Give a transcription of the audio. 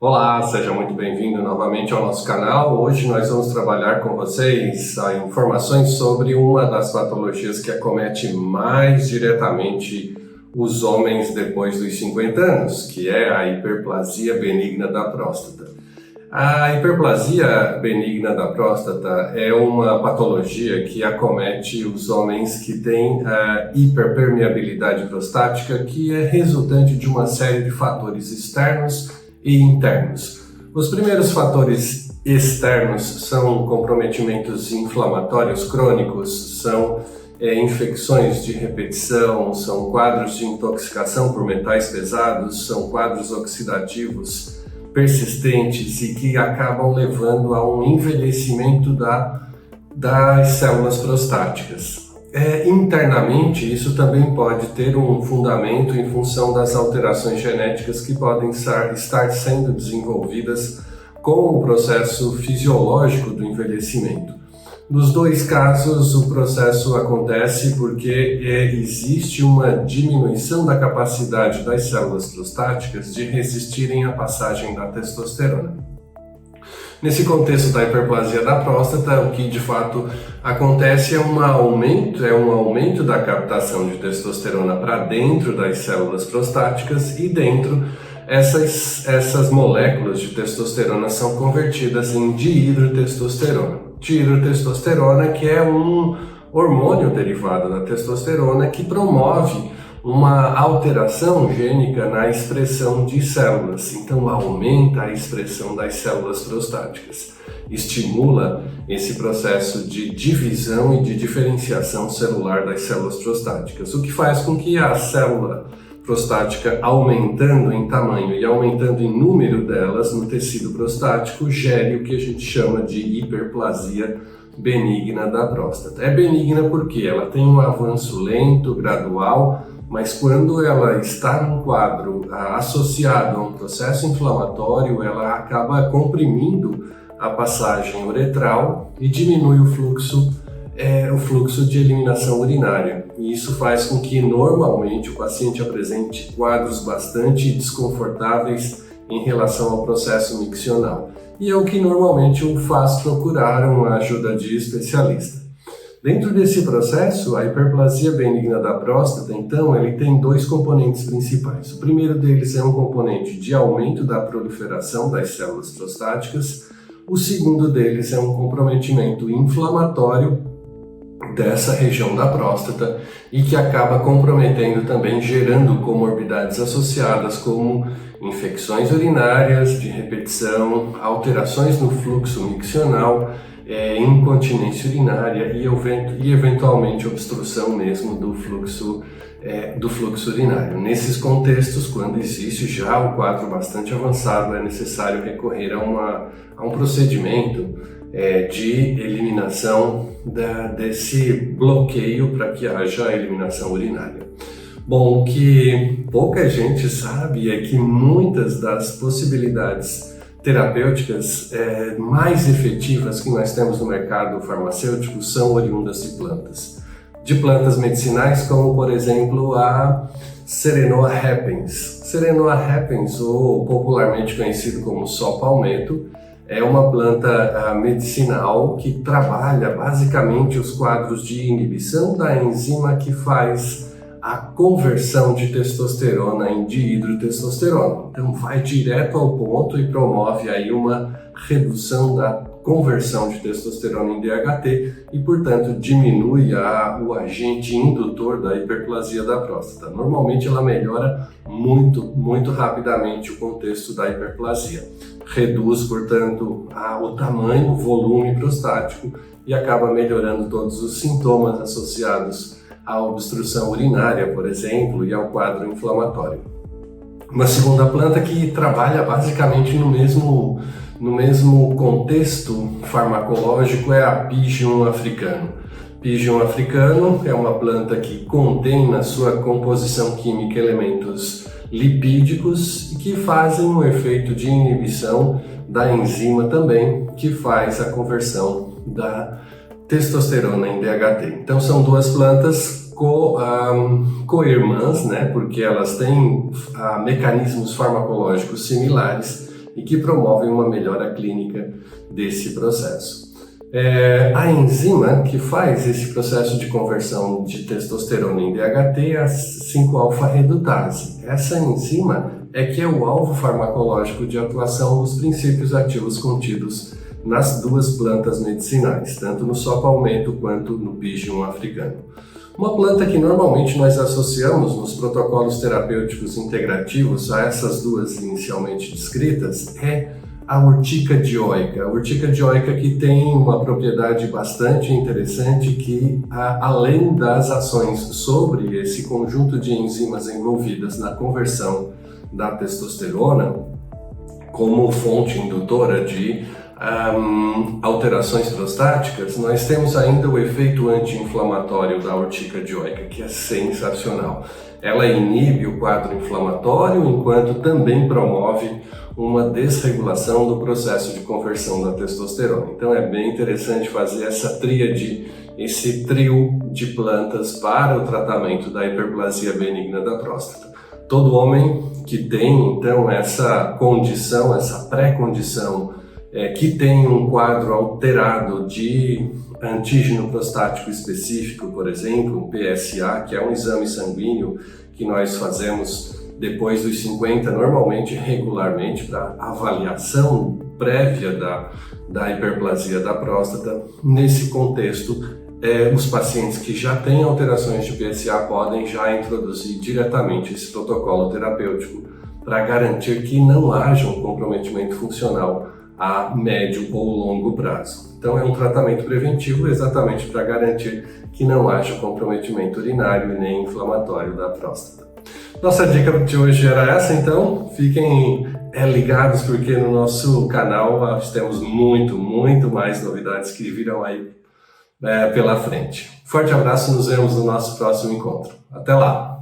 Olá, seja muito bem-vindo novamente ao nosso canal. Hoje nós vamos trabalhar com vocês informações sobre uma das patologias que acomete mais diretamente os homens depois dos 50 anos, que é a hiperplasia benigna da próstata. A hiperplasia benigna da próstata é uma patologia que acomete os homens que têm hiperpermeabilidade prostática, que é resultante de uma série de fatores externos e internos. Os primeiros fatores externos são comprometimentos inflamatórios crônicos, são infecções de repetição, são quadros de intoxicação por metais pesados, são quadros oxidativos persistentes e que acabam levando a um envelhecimento das células prostáticas. Internamente, isso também pode ter um fundamento em função das alterações genéticas que podem estar sendo desenvolvidas com o processo fisiológico do envelhecimento. Nos dois casos, o processo acontece porque existe uma diminuição da capacidade das células prostáticas de resistirem à passagem da testosterona. Nesse contexto da hiperplasia da próstata, o que de fato acontece é um aumento da captação de testosterona para dentro das células prostáticas e dentro essas moléculas de testosterona são convertidas em dihidrotestosterona. Dihidrotestosterona, que é um hormônio derivado da testosterona que promove uma alteração gênica na expressão de células, então aumenta a expressão das células prostáticas, estimula esse processo de divisão e de diferenciação celular das células prostáticas, o que faz com que a célula prostática, aumentando em tamanho e aumentando em número delas no tecido prostático, gere o que a gente chama de hiperplasia benigna da próstata. É benigna porque ela tem um avanço lento, gradual, mas quando ela está num quadro associado a um processo inflamatório, ela acaba comprimindo a passagem uretral e diminui o fluxo de eliminação urinária. E isso faz com que normalmente o paciente apresente quadros bastante desconfortáveis em relação ao processo miccional. E é o que normalmente o faz procurar uma ajuda de especialista. Dentro desse processo, a hiperplasia benigna da próstata, então, ele tem dois componentes principais. O primeiro deles é um componente de aumento da proliferação das células prostáticas. O segundo deles é um comprometimento inflamatório dessa região da próstata e que acaba comprometendo também, gerando comorbidades associadas como infecções urinárias de repetição, alterações no fluxo miccional, incontinência urinária e eventualmente obstrução mesmo do fluxo urinário. Nesses contextos, quando existe já um quadro bastante avançado, é necessário recorrer a um procedimento de eliminação desse bloqueio para que haja eliminação urinária. Bom, o que pouca gente sabe é que muitas das possibilidades terapêuticas mais efetivas que nós temos no mercado farmacêutico são oriundas de plantas medicinais, como por exemplo a Serenoa repens. Serenoa repens, ou popularmente conhecido como só palmetto, é uma planta medicinal que trabalha basicamente os quadros de inibição da enzima que faz a conversão de testosterona em dihidrotestosterona. Então vai direto ao ponto e promove aí uma redução da conversão de testosterona em DHT e, portanto, diminui o agente indutor da hiperplasia da próstata. Normalmente ela melhora muito rapidamente o contexto da hiperplasia. Reduz, portanto, o tamanho, o volume prostático e acaba melhorando todos os sintomas associados à obstrução urinária, por exemplo, e ao quadro inflamatório. Uma segunda planta que trabalha basicamente no mesmo contexto farmacológico é a Pygeon africano. Pygeon africano é uma planta que contém na sua composição química elementos lipídicos e que fazem um efeito de inibição da enzima também, que faz a conversão da testosterona em DHT. Então são duas plantas co-irmãs, né, porque elas têm mecanismos farmacológicos similares e que promovem uma melhora clínica desse processo. A enzima que faz esse processo de conversão de testosterona em DHT é a 5-alfa-redutase. Essa enzima é que é o alvo farmacológico de atuação dos princípios ativos contidos nas duas plantas medicinais, tanto no só palmetto quanto no pigeon africano. Uma planta que normalmente nós associamos nos protocolos terapêuticos integrativos a essas duas inicialmente descritas é a urtica dioica. A urtica dioica que tem uma propriedade bastante interessante que, além das ações sobre esse conjunto de enzimas envolvidas na conversão da testosterona, como fonte indutora de alterações prostáticas, nós temos ainda o efeito anti-inflamatório da urtica dioica, que é sensacional. Ela inibe o quadro inflamatório, enquanto também promove uma desregulação do processo de conversão da testosterona. Então é bem interessante fazer essa tríade, esse trio de plantas para o tratamento da hiperplasia benigna da próstata. Todo homem que tem, então, essa condição, essa pré-condição, que tem um quadro alterado de antígeno prostático específico, por exemplo, um PSA, que é um exame sanguíneo que nós fazemos depois dos 50, normalmente regularmente, para avaliação prévia da hiperplasia da próstata. Nesse contexto, os pacientes que já têm alterações de PSA podem já introduzir diretamente esse protocolo terapêutico para garantir que não haja um comprometimento funcional a médio ou longo prazo. Então é um tratamento preventivo exatamente para garantir que não haja comprometimento urinário e nem inflamatório da próstata. Nossa dica de hoje era essa, então fiquem ligados porque no nosso canal nós temos muito mais novidades que virão aí pela frente. Forte abraço, nos vemos no nosso próximo encontro. Até lá!